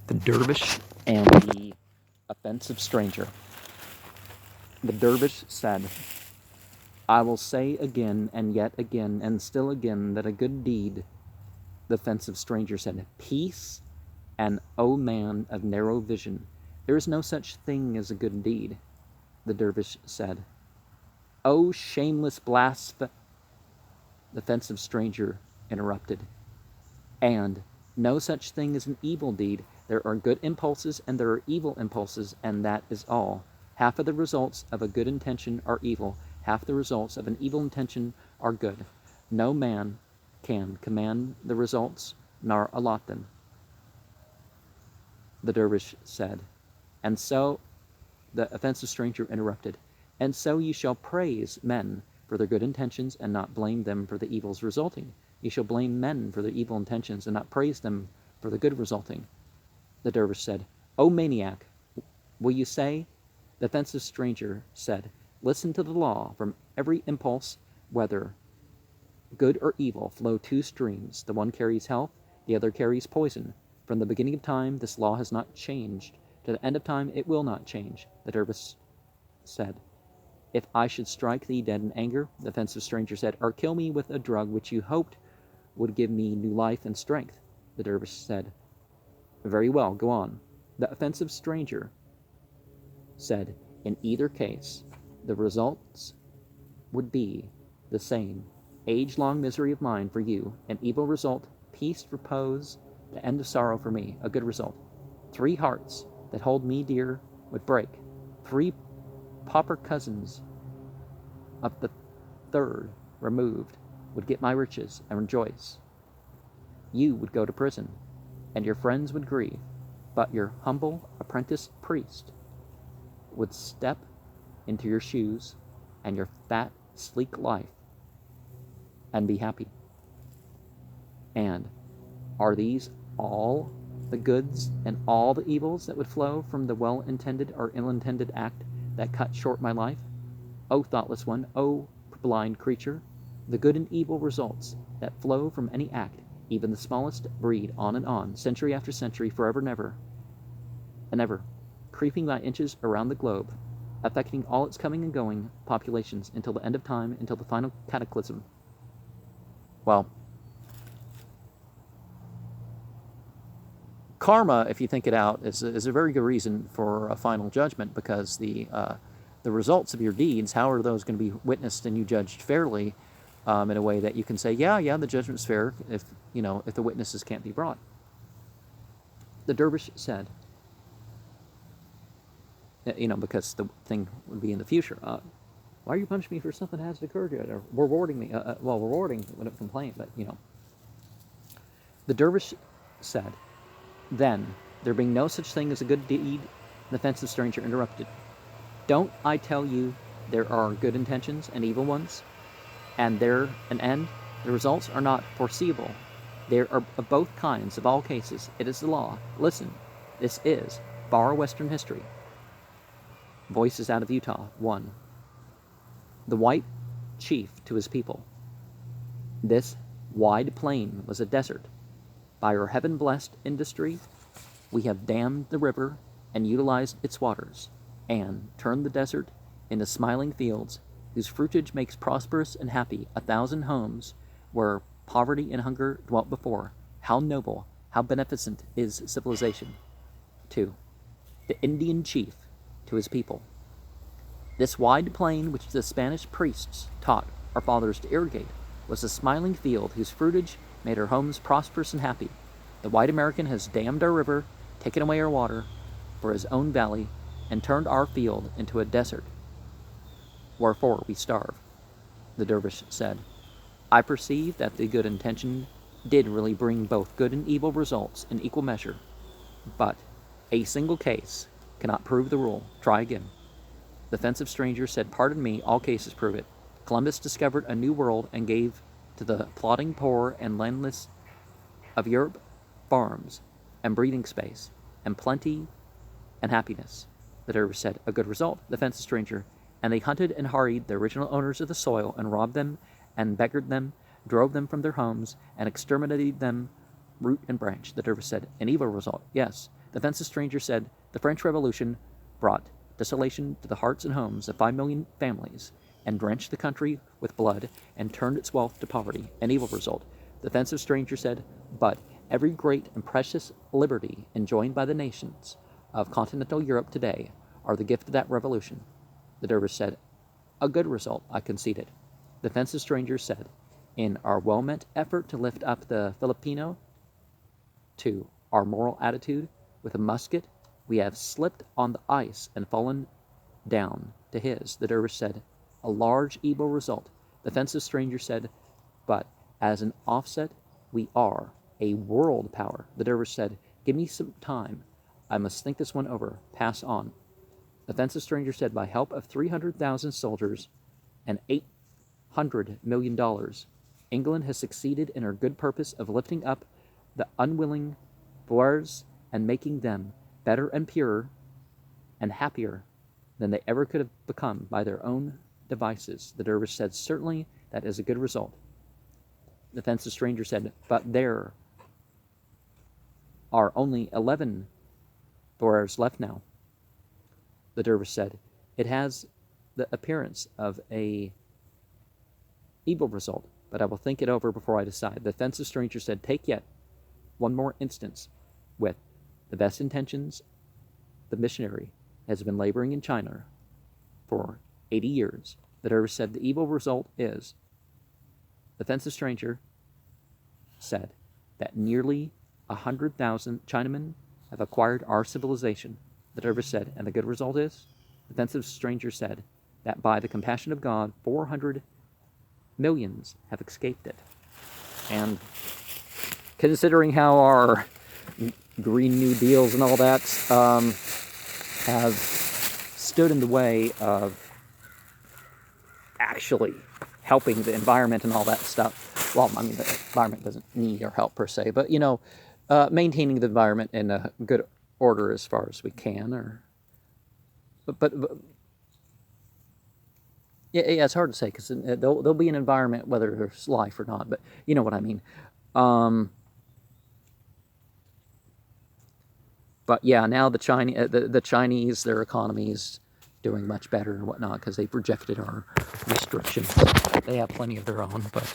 The Dervish and the Offensive Stranger. The Dervish said, I will say again and yet again and still again that a good deed. The offensive stranger said, Peace, and O man of narrow vision, there is no such thing as a good deed. The dervish said, O shameless blasphemy. The offensive stranger interrupted, and no such thing as an evil deed. There are good impulses and there are evil impulses, and that is all. Half of the results of a good intention are evil, half the results of an evil intention are good. No man can command the results, nor allot them. The dervish said, and so the offensive stranger interrupted, and so you shall praise men for their good intentions and not blame them for the evils resulting. You shall blame men for their evil intentions and not praise them for the good resulting. The dervish said, O maniac, will you say? The offensive stranger said, Listen to the law. From every impulse, whether good or evil, flow two streams. The one carries health, the other carries poison. From the beginning of time, this law has not changed. To the end of time, it will not change. The dervish said, If I should strike thee dead in anger, the offensive stranger said, or kill me with a drug which you hoped would give me new life and strength. The dervish said, Very well, go on. The offensive stranger said, In either case, the results would be the same. Age-long misery of mine for you, an evil result, peace, repose, the end of sorrow for me, a good result. 3 hearts that hold me dear would break. 3 pauper cousins of the third removed would get my riches and rejoice. You would go to prison, and your friends would grieve, but your humble apprentice priest would step into your shoes and your fat, sleek life and be happy. And are these all the goods and all the evils that would flow from the well-intended or ill-intended act that cut short my life? O thoughtless one, O blind creature, the good and evil results that flow from any act, even the smallest, breed on and on, century after century, forever and ever, creeping by inches around the globe, affecting all its coming and going populations until the end of time, until the final cataclysm. Well, karma, if you think it out, is a very good reason for a final judgment, because the results of your deeds, how are those going to be witnessed and you judged fairly, in a way that you can say, yeah, the judgment's fair if the witnesses can't be brought. The dervish said, because the thing would be in the future. Why are you punishing me for something that hasn't occurred yet, or rewarding me? Rewarding would have complained, but The dervish said, Then, there being no such thing as a good deed, the offensive stranger interrupted. Don't I tell you there are good intentions and evil ones? And there an end? The results are not foreseeable. There are of both kinds, of all cases. It is the law. Listen, this is far Western history. Voices out of Utah. 1. The white chief to his people. This wide plain was a desert. By our heaven-blessed industry, we have dammed the river and utilized its waters, and turned the desert into smiling fields whose fruitage makes prosperous and happy 1,000 homes where poverty and hunger dwelt before. How noble, how beneficent is civilization. 2. The Indian chief to his people. This wide plain which the Spanish priests taught our fathers to irrigate was a smiling field whose fruitage made our homes prosperous and happy. The white American has dammed our river, taken away our water for his own valley, and turned our field into a desert. Wherefore we starve. The dervish said, I perceive that the good intention did really bring both good and evil results in equal measure, but a single case cannot prove the rule. Try again. The offensive stranger said, Pardon me, all cases prove it. Columbus discovered a new world and gave to the plodding poor and landless of Europe farms and breathing space and plenty and happiness. The dervish said, A good result. The offensive stranger, and they hunted and harried the original owners of the soil and robbed them and beggared them, drove them from their homes, and exterminated them root and branch. The dervish said, An evil result. Yes. The defenseless stranger said, the French Revolution brought desolation to the hearts and homes of 5 million families, and drenched the country with blood, and turned its wealth to poverty, an evil result. The defensive stranger said, but every great and precious liberty enjoyed by the nations of continental Europe today are the gift of that revolution. The dervish said, a good result, I conceded. The defensive stranger said, in our well-meant effort to lift up the Filipino to our moral attitude with a musket, we have slipped on the ice and fallen down to his. The dervish said, a large evil result. The defensive stranger said, but as an offset, we are a world power. The dervish said, give me some time. I must think this one over. Pass on. The defensive stranger said, by help of 300,000 soldiers and $800 million, England has succeeded in her good purpose of lifting up the unwilling Boers and making them better and purer and happier than they ever could have become by their own devices. The dervish said, certainly that is a good result. The defensive stranger said, but there are only 11 Boers left now. The dervish said, it has the appearance of a evil result, but I will think it over before I decide. The defensive stranger said, take yet one more instance. With the best intentions, the missionary has been laboring in China for 80 years. The dervish said, the evil result is, the defensive stranger said, that nearly 100,000 Chinamen have acquired our civilization. The dervish said, and the good result is, the defensive stranger said, that by the compassion of God, 400 millions have escaped it. And considering how our Green New Deals and all that have stood in the way of actually helping the environment and all that stuff. Well, I mean, the environment doesn't need our help per se, but, maintaining the environment in a good order as far as we can. But yeah, it's hard to say, because there'll be an environment whether there's life or not, but you know what I mean. But yeah, now the Chinese, their economy is doing much better and whatnot because they've rejected our restrictions. They have plenty of their own, but